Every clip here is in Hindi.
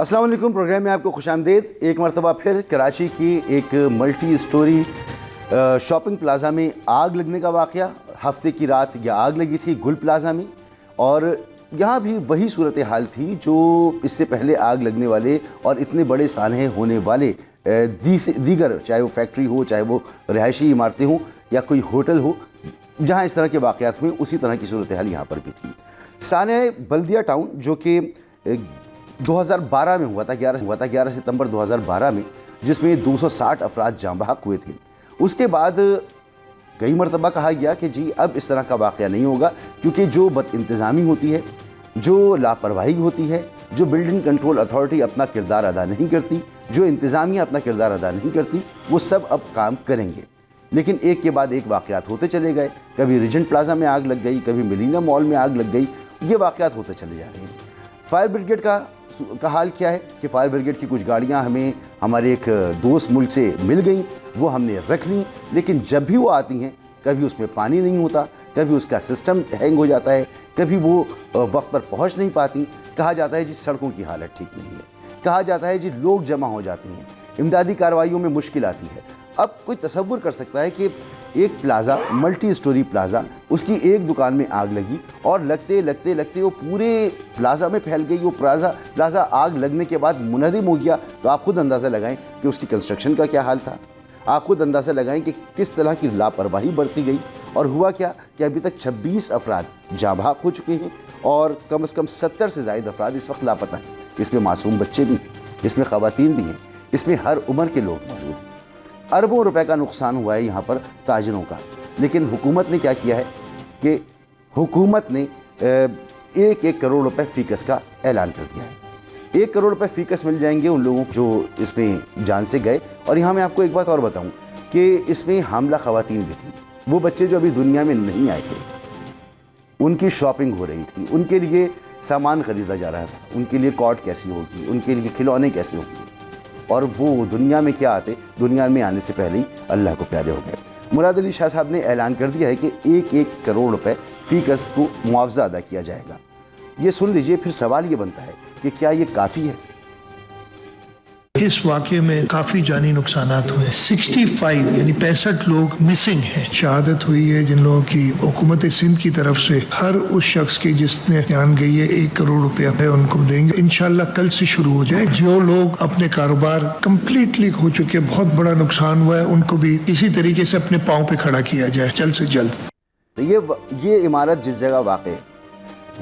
अस्सलाम वालेकुम। प्रोग्राम में आपको खुशामदीद। एक मरतबा फिर कराची की एक मल्टी स्टोरी शॉपिंग प्लाज़ा में आग लगने का वाक़या। हफ्ते की रात यह आग लगी थी गुल प्लाज़ा में, और यहाँ भी वही सूरत हाल थी जो इससे पहले आग लगने वाले और इतने बड़े सानहे होने वाले दीगर, चाहे वो फैक्ट्री हो, चाहे वो रिहायशी इमारतें हों या कोई होटल हो, जहाँ इस तरह के वाक़यात हुए, उसी तरह की सूरत हाल यहाँ पर भी थी। सानहे बल्दिया टाउन जो कि 2012 में हुआ था, 11 सितंबर 2012 में, जिसमें 260 अफराद जाँ बहक हुए थे। उसके बाद कई मरतबा कहा गया कि जी अब इस तरह का वाक़या नहीं होगा, क्योंकि जो बदइंतज़ामी होती है, जो लापरवाही होती है, जो बिल्डिंग कंट्रोल अथॉरिटी अपना किरदार अदा नहीं करती, जो इंतज़ामिया अपना किरदार अदा नहीं करती, वो सब अब काम करेंगे। लेकिन एक के बाद एक वाक़यात होते चले गए। कभी रीजेंट प्लाज़ा में आग लग गई, कभी मिलीनिया मॉल में आग लग गई। ये वाक़यात होते चले जा रहे हैं। फायर ब्रिगेड का हाल क्या है कि फायर ब्रिगेड की कुछ गाड़ियां हमें हमारे एक दोस्त मुल्क से मिल गई, वो हमने रख ली, लेकिन जब भी वो आती हैं कभी उसमें पानी नहीं होता, कभी उसका सिस्टम हैंग हो जाता है, कभी वो वक्त पर पहुंच नहीं पाती। कहा जाता है जी सड़कों की हालत ठीक नहीं है, कहा जाता है जी लोग जमा हो जाते हैं, इमदादी कार्रवाइयों में मुश्किल आती है। अब कोई तसव्वुर कर सकता है कि एक प्लाज़ा, मल्टी स्टोरी प्लाज़ा, उसकी एक दुकान में आग लगी और लगते लगते लगते वो पूरे प्लाज़ा में फैल गई। वो प्लाज़ा आग लगने के बाद मुनहदिम हो गया। तो आप खुद अंदाज़ा लगाएं कि उसकी कंस्ट्रक्शन का क्या हाल था। आप खुद अंदाज़ा लगाएं कि किस तरह की लापरवाही बरती गई। और हुआ क्या कि अभी तक 26 अफराद जाँ बहक हो चुके हैं और कम से कम 70 से ज़ायद अफराद इस वक्त लापता हैं। इसमें मासूम बच्चे भी, इसमें ख़वातीन भी हैं, इसमें हर उम्र के लोग मौजूद हैं। अरबों रुपए का नुकसान हुआ है यहाँ पर ताजिरों का। लेकिन हुकूमत ने क्या किया है कि हुकूमत ने 1-1 करोड़ रुपए फ़ीकस का ऐलान कर दिया है। 1 करोड़ रुपए फ़ीकस मिल जाएंगे उन लोगों जो इसमें जान से गए। और यहाँ मैं आपको एक बात और बताऊँ कि इसमें हामला ख़वातीन भी थी। वो बच्चे जो अभी दुनिया में नहीं आए थे, उनकी शॉपिंग हो रही थी, उनके लिए सामान ख़रीदा जा रहा था, उनके लिए कॉट कैसी होगी, उनके लिए खिलौने कैसे होंगे, और वो दुनिया में क्या आते, दुनिया में आने से पहले ही अल्लाह को प्यारे हो गए। मुराद अली शाह साहब ने ऐलान कर दिया है कि 1-1 करोड़ रुपए फ़ीकस को मुआवजा अदा किया जाएगा। ये सुन लीजिए, फिर सवाल ये बनता है कि क्या ये काफ़ी है? इस वाक़े में काफ़ी जानी नुकसानात हुए। 65 यानी 65 लोग मिसिंग हैं। शहादत हुई है जिन लोगों की हुकूमत सिंध की तरफ से। हर उस शख्स की जिसने जान गई है 1 करोड़ रुपया है उनको देंगे। इंशाल्लाह कल से शुरू हो जाए। जो लोग अपने कारोबार कम्प्लीटली हो चुके, बहुत बड़ा नुकसान हुआ है, उनको भी इसी तरीके से अपने पाँव पे खड़ा किया जाए जल्द से जल्द। ये इमारत जिस जगह वाक़ है,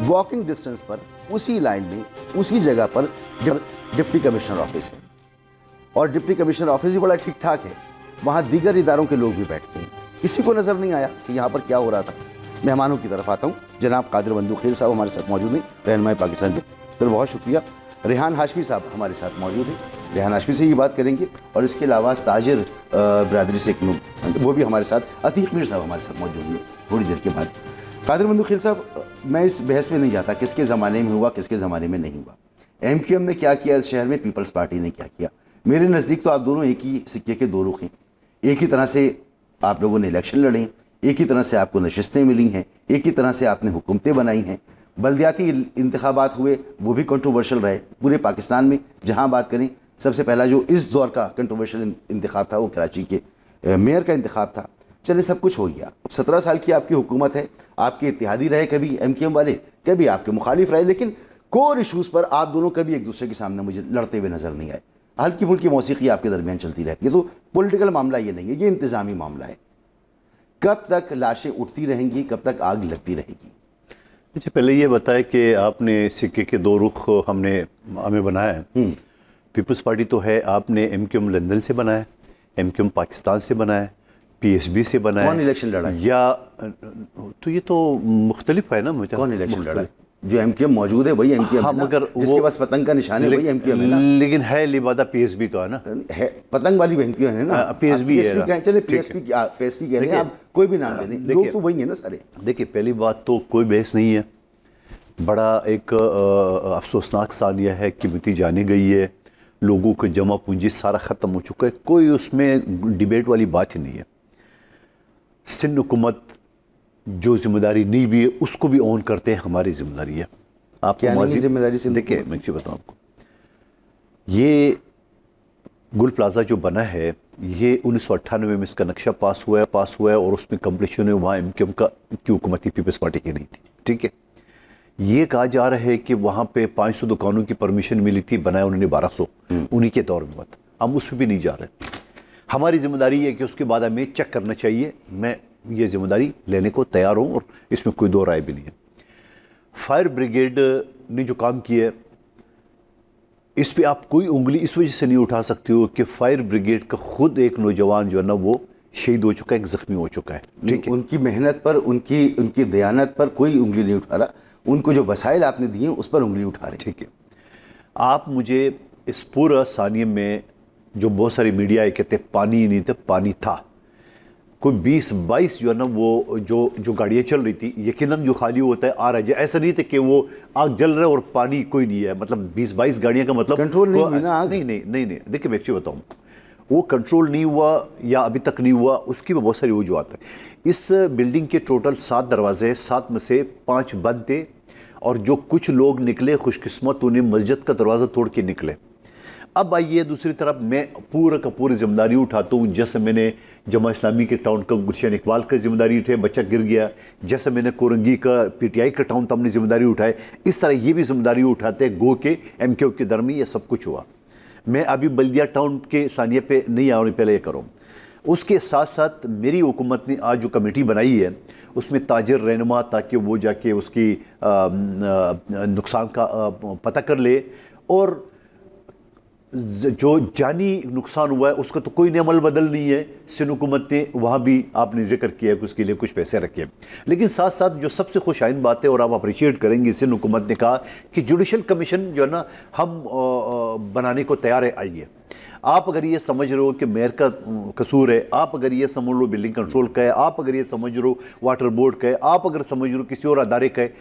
वॉकिंग डिस्टेंस पर, उसी लाइन में, उसी जगह पर डिप्टी कमिश्नर ऑफिस है। और डिप्टी कमिश्नर ऑफिस भी बड़ा ठीक ठाक है। वहाँ दीगर इदारों के लोग भी बैठते हैं। किसी को नज़र नहीं आया कि यहाँ पर क्या हो रहा था। मेहमानों की तरफ आता हूँ। जनाब कादिर बंदू खेल साहब हमारे साथ मौजूद हैं, रहनुमाए पाकिस्तान के। सर बहुत शुक्रिया। रेहान हाशमी साहब हमारे साथ मौजूद हैं। रेहान हाशमी से ही बात करेंगे। और इसके अलावा ताजिर बरदरी से वो भी हमारे साथ, अतीक मीर साहब हमारे साथ मौजूद हैं थोड़ी देर के बाद। कादिर बंदू खेल साहब, मैं इस बहस में नहीं जाता किसके ज़माने में हुआ, किसके ज़माने में नहीं हुआ। MQM ने क्या किया इस शहर में, पीपल्स पार्टी ने क्या किया। मेरे नज़दीक तो आप दोनों एक ही सिक्के के दो रुख हैं। एक ही तरह से आप लोगों ने इलेक्शन लड़े, एक ही तरह से आपको नशिस्तें मिली हैं, एक ही तरह से आपने हुकूमतें बनाई हैं। बल्दियाती इंतखाबात हुए, वो भी कंट्रोवर्शियल रहे पूरे पाकिस्तान में। जहाँ बात करें, सबसे पहला जो इस दौर का कंट्रोवर्शियल इंतखाब था वो कराची के मेयर का इंतखाब था। चले सब कुछ हो गया। 17 साल की आपकी हुकूमत है, आपके इत्तेहादी रहे कभी MQM वाले, कभी आपके मुखालिफ रहे, लेकिन कोर इशूज़ पर आप दोनों कभी एक दूसरे के सामने मुझे लड़ते हुए नज़र नहीं आए। हल्की फुल्की मौसीकी आपके दरमियान चलती रहती है। तो पॉलिटिकल मामला ये नहीं है, ये इंतज़ामी मामला है। कब तक लाशें उठती रहेंगी, कब तक आग लगती रहेगी? अच्छा, पहले ये बताएं कि आपने सिक्के के दो रुख हमें बनाया है। पीपल्स पार्टी तो है, आपने MQM लंदन से बनाया, MQM पाकिस्तान से बनाया, PSB से बनाया। कौन इलेक्शन लड़ा है? या तो ये तो मुख्तलिफ है ना। मुझे कौन इलेक्शन लड़ा है? जो MQM मौजूद है वही MQM हाँ, है ना? मगर जिसके पास पतंग का निशान है वही MQM है ना? लेकिन है लिबादा PSB का ना, है पतंग वाली MQM है ना? PSB है। चले PSP कह रहे हैं आप, कोई भी नाम दे दें, लोग तो वही है ना सारे। देखिए, पहली बात तो कोई बहस नहीं है। बड़ा एक अफसोसनाक सानिया है, कीमती जाने गई है, लोगों को जमा पूंजी सारा ख़त्म हो चुका है। कोई उसमें डिबेट वाली बात ही नहीं है। सिंध हुकूमत जो जिम्मेदारी नहीं भी है उसको भी ऑन करते हैं, हमारी जिम्मेदारी है। आप क्या नहीं जिम्मेदारी से? देखिए, मैं क्यों बताऊँ आपको, ये गुल प्लाजा जो बना है ये 1998 में इसका नक्शा पास हुआ है और उसमें कंप्लीशन है वहाँ एमक्यूएम की हुकूमत थी, पीपल्स पार्टी की नहीं थी। ठीक है, ये कहा जा रहा है कि वहाँ पे 500 दुकानों की परमिशन मिली थी, बनाया उन्होंने 1200 उन्हीं के दौर में। मत हम उसमें भी नहीं जा रहे। हमारी जिम्मेदारी है कि उसके बाद हमें चेक करना चाहिए। मैं ये जिम्मेदारी लेने को तैयार हूँ और इसमें कोई दो राय भी नहीं है। फायर ब्रिगेड ने जो काम किया है इस पे आप कोई उंगली इस वजह से नहीं उठा सकते हो कि फायर ब्रिगेड का खुद एक नौजवान जो है ना वो शहीद हो चुका है, एक जख्मी हो चुका है। ठीक है, उनकी मेहनत पर, उनकी दयानत पर कोई उंगली नहीं उठा रहा। उनको जो वसाइल आपने दिए उस पर उंगली उठा रहे। ठीक है, आप मुझे इस पूरा सानिया में जो बहुत सारी मीडिया है कहते पानी ही नहीं था, पानी था। कोई 20-22 जो है ना वो जो गाड़ियाँ चल रही थी, यकीनन जो खाली होता है आ रहा है। ऐसा नहीं था कि वो आग जल रहा है और पानी कोई नहीं है। मतलब 20-22 गाड़ियाँ का मतलब कंट्रोल नहीं हुई ना आग। नहीं। देखिए मैं एक्चुअली बताऊँ, वो कंट्रोल नहीं हुआ या अभी तक नहीं हुआ, उसकी बहुत सारी वजूहत है। इस बिल्डिंग के टोटल 7 दरवाजे, 7 में से 5 बंद थे और जो कुछ लोग निकले खुशकिस्मत उन्हें मस्जिद का दरवाज़ा तोड़ के निकले। अब आइए दूसरी तरफ, मैं पूरा का पूरी जिम्मेदारी उठाता हूँ। जैसे मैंने जमा इस्लामी के टाउन का गुलशन इकबाल का जिम्मेदारी उठाई, बच्चा गिर गया। जैसे मैंने कोरंगी का पीटीआई का टाउन था, हमने जिम्मेदारी उठाई। इस तरह ये भी जिम्मेदारी उठाते हैं गो के एमक्यू के दरमियान ये सब कुछ हुआ। मैं अभी बल्दिया टाउन के सानिया पे नहीं आ रही, पहले ये करूँ। उसके साथ साथ मेरी हुकूमत ने आज जो कमेटी बनाई है उसमें ताजिर रहनुमा, ताकि वो जाके उसकी नुकसान का पता कर ले और जो जानी नुकसान हुआ है उसका तो कोई अमल बदल नहीं है। सिंध हुकूमत ने वहाँ भी आपने जिक्र किया कि उसके लिए कुछ पैसे रखे। लेकिन साथ साथ जो सबसे खुशाइन बात है और आप अप्रिशिएट करेंगे, सिंध हुकूमत ने कहा कि जुडिशल कमीशन जो है ना हम बनाने को तैयार है। आइए, आप अगर ये समझ रहे हो कि मेयर का कसूर है, आप अगर ये समझ लो बिल्डिंग कंट्रोल का है, आप अगर ये समझ रहे हो वाटर बोर्ड का है, आप अगर समझ रहे हो किसी और अदारे का है,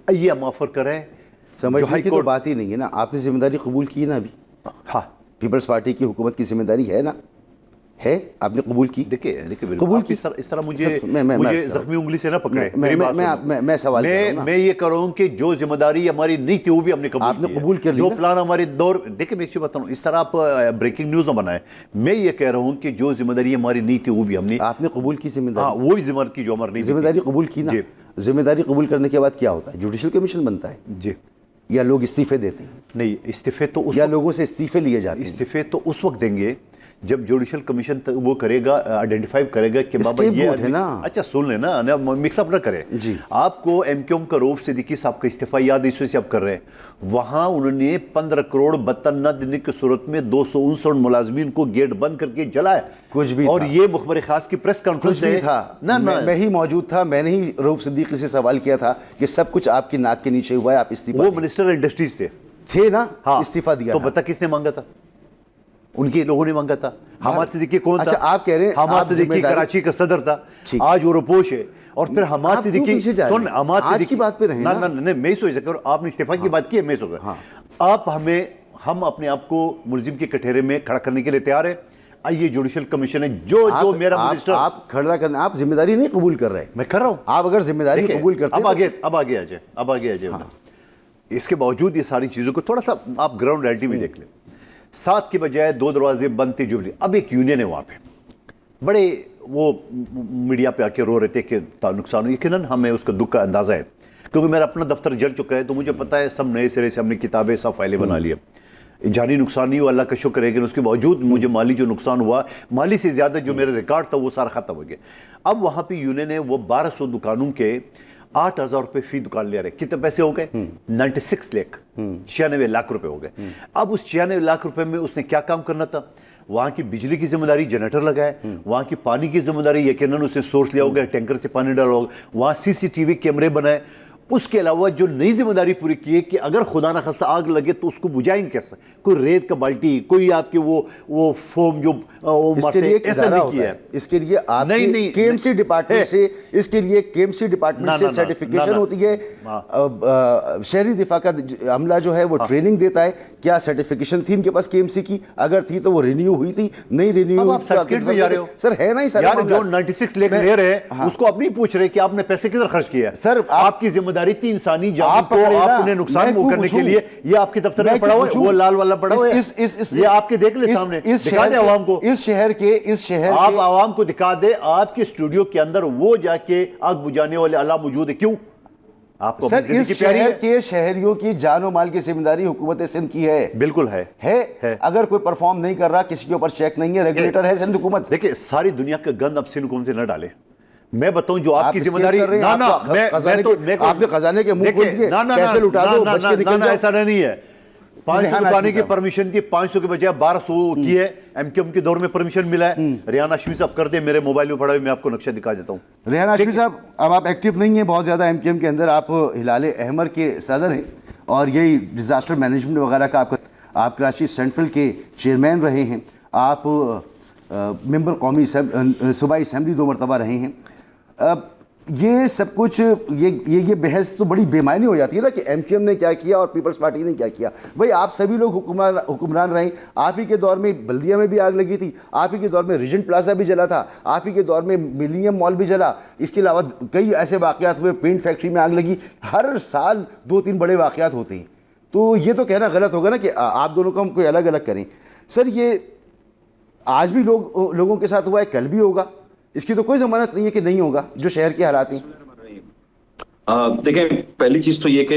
आइए हम ऑफर करें। समझने की तो बात ही नहीं है ना। आपने जिम्मेदारी कबूल की ना अभी। हाँ, पीपल्स पार्टी की हुकूमत की जिम्मेदारी है ना, है, आपने कबूल की। देखिए कबूल की। इस तरह मुझे जख्मी उंगली से ना पकड़े। मैं सवाल मैं ये कर रहा हूँ कि जो जिम्मेदारी हमारी नहीं थी वो भी हमने कबूल कर ली। जो प्लान हमारे दौर, देखिए मैं एक चीज बताऊँ, इस तरह आप ब्रेकिंग न्यूज ना बनाए। मैं ये कह रहा हूँ कि जो जिम्मेदारी हमारी नहीं थी वो भी हमने, आपने कबूल की जिम्मेदारी। हाँ, वो जिम्मेदारी की जो हमारी जिम्मेदारी कबूल की ना। जिम्मेदारी कबूल करने के बाद क्या होता है? जुडिशल कमीशन बनता है जी, या लोग इस्तीफे देते हैं? नहीं, इस्तीफे तो या लोगों से इस्तीफे लिए जाते हैं। इस्तीफे तो उस वक्त देंगे जब जुडिशल कमीशन वो करेगा, आइडेंटिफाई करेगा कि बाबा ये है ना। अच्छा सुन लेना, मिक्सअप ना करे जी। आपको एमक्यूएम का रऊफ सिद्दीकी साहब का इस्तीफा याद इस वजह से आप कर रहे हैं। वहां उन्होंने 15 करोड़ बत्तन न देने की सूरत में 259 मुलाजमीन को गेट बंद करके जलाया। कुछ भी और ये मुखबर खास की प्रेस कॉन्फ्रेंस भी था ना, मैं ही मौजूद था। मैंने ही रऊफ सिद्दीकी से सवाल किया था कि सब कुछ आपकी नाक के नीचे हुआ है, आप इस्तीफा। वो मिनिस्टर इंडस्ट्रीज थे ना। हाँ, इस्तीफा दिया तो बता किसने मांगा था? उनके लोगों ने मांगा था। हमाद सिद्दीकी कौन था? अच्छा, आप कह रहे हैं हमाद सिद्दीकी कराची का सदर था, आज वो रुपोश है। और फिर हमाद सिद्दीकी, सुन, हमाद सिद्दीकी की बात पे रहे ना। नहीं, मैं सोच सका, आपने इस्तीफा की बात की है, मैं सोच रहा आप हम अपने आप को मुलजिम के कटहरे में खड़ा करने के लिए तैयार है। आइए, जुडिशल कमीशन है जो मेरा मिनिस्टर, आप खड़ा करना, आप जिम्मेदारी नहीं कबूल कर रहे। मैं कर रहा हूं। आप अगर जिम्मेदारी कबूल करते अब आगे आ जाए। इसके बावजूद ये सारी चीजों को थोड़ा सा आप ग्राउंड रियलिटी में देख लें। 7 के बजाय 2 दरवाजे बंद थे जुबली। अब एक यूनियन है वहां पे, बड़े वो मीडिया पे आके रो रहे थे कि नुकसान। यकीनन हमें उसका दुख का अंदाजा है, क्योंकि मेरा अपना दफ्तर जल चुका है, तो मुझे पता है सब नए सिरे से हमने किताबें सब फाइलें बना ली। जानी नुकसान नहीं हुआ, अल्लाह का शुक्र है, लेकिन उसके बावजूद मुझे माली जो नुकसान हुआ, माली से ज्यादा जो मेरा रिकॉर्ड था वो सारा खत्म हो गया। अब वहां पे यूनियन है, वो 1200 दुकानों के 8,000 रुपए फी दुकान ले रहे। कितने पैसे हो गए? 96 लाख, 96 लाख रुपए हो गए। अब उस 96 लाख रुपए में उसने क्या काम करना था? वहां की बिजली की जिम्मेदारी जनरेटर लगाए, वहां की पानी की जिम्मेदारी यकीनन उसने सोर्स लिया होगा, टैंकर से पानी डाला होगा, वहां सीसीटीवी कैमरे बनाए। उसके अलावा जो नई जिम्मेदारी पूरी की है कि अगर खुदा ना खासा आग लगे तो उसको बुझाएंगे कैसे? कोई रेत का बाल्टी, कोई आपके वो फोम जो इसके लिए ऐसा नहीं किया है। इसके लिए आप केएमसी डिपार्टमेंट से, इसके लिए केएमसी डिपार्टमेंट से सर्टिफिकेशन होती है। शहरी दिफा का अमला जो है वो ट्रेनिंग देता है। क्या सर्टिफिकेशन थी इनके पास केएमसी की? अगर थी तो वो रिन्यू हुई थी, नहीं रिन्यू हुई। सर्किट में जा रहे हो सर, है ना? जो 96 लाख ले रहे हैं उसको अब नहीं पूछ रहे कि आपने पैसे किधर खर्च किया। सर, आपकी जिम्मेदारी जिम्मेदारी थी इंसानी जान आप को पकड़े ना, आपने नुकसान मैं वो क्यों करने के पूछूं? लिए, ये आपके दफ्तर में मैं पड़ा हुआ है, क्यों वो पूछूं? लाल वाला पड़ा हुआ है, ये आपके देख ले सामने, दिखा दे आवाम को, इस शहर आप के आवाम को दिखा दे आपके स्टूडियो के अंदर वो जाके आग बुझाने वाले अला मौजूद है, क्यों? आपको सर अपनी इस जिंदगी प्यारी शहर है? के शहरियों की जान और माल की जिम्मेदारी हुकूमत सिंध की है। बिल्कुल है। अगर कोई परफॉर्म नहीं कर रहा, किसी के ऊपर चेक नहीं है, रेगुलेटर है सिंध हुकूमत। देखिए सारी दुनिया का गंद अब सिंध हुकूमत से न डाले, मैं बताऊं जो आपकी आप जिम्मेदारी, कर रहे हैं, आपने खजाने के मुंह खोल दिए, पैसे लुटा दो, बच के निकल जाओ। ऐसा नहीं है। 500 रुपए की परमिशन थी, 500 के बजाय 1200 की है। एमकेएम के दौर में परमिशन मिला है। रेहान हाशमी साहब कर दे, मेरे मोबाइल में पड़ा है, मैं आपको नक्शा दिखा देता हूं। रेहान हाशमी साहब, अब आप एक्टिव नहीं हैं बहुत ज़्यादा एमकेएम के अंदर, आप हिलाल अहमर के सदर हैं और यही डिज़ास्टर मैनेजमेंट वगैरह का आप कराची सेंट्रल के चेयरमैन रहे हैं, आप मेंबर कौमी सूबाई असम्बली 2 मरतबा रहे हैं। अब ये सब कुछ ये बहस तो बड़ी बेमायनी हो जाती है ना कि एमकेएम ने क्या किया और पीपल्स पार्टी ने क्या किया। भाई आप सभी लोग हुक्मरान रहे, आप ही के दौर में बल्दिया में भी आग लगी थी, आप ही के दौर में रीजेंट प्लाजा भी जला था, आप ही के दौर में मिलेनियम मॉल भी जला, इसके अलावा कई ऐसे वाक़यात हुए, पेंट फैक्ट्री में आग लगी, हर साल 2-3 बड़े वाक़यात होते हैं। तो ये तो कहना गलत होगा ना कि आप दोनों को हम कोई अलग अलग करें। सर ये आज भी लोगों के साथ हुआ है, कल भी होगा, इसकी तो कोई जमानत नहीं है कि नहीं होगा, जो शहर के हालात हैं। देखें, पहली चीज तो ये कि